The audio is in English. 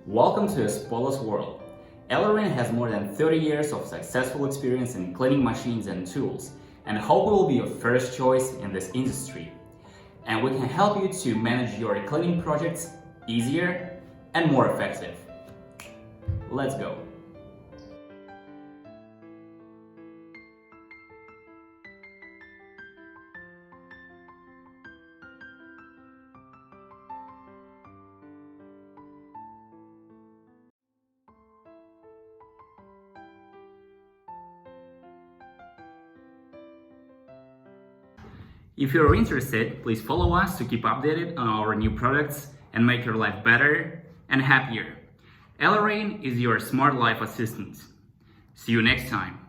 Welcome to a spotless world. ELEREIN has more than 30 years of successful experience in cleaning machines and tools, and hope we will be your first choice in this industry. And we can help you to manage your cleaning projects easier and more effective. Let's go. If you're interested, please follow us to keep updated on our new products and make your life better and happier. ELEREIN is your smart life assistant. See you next time.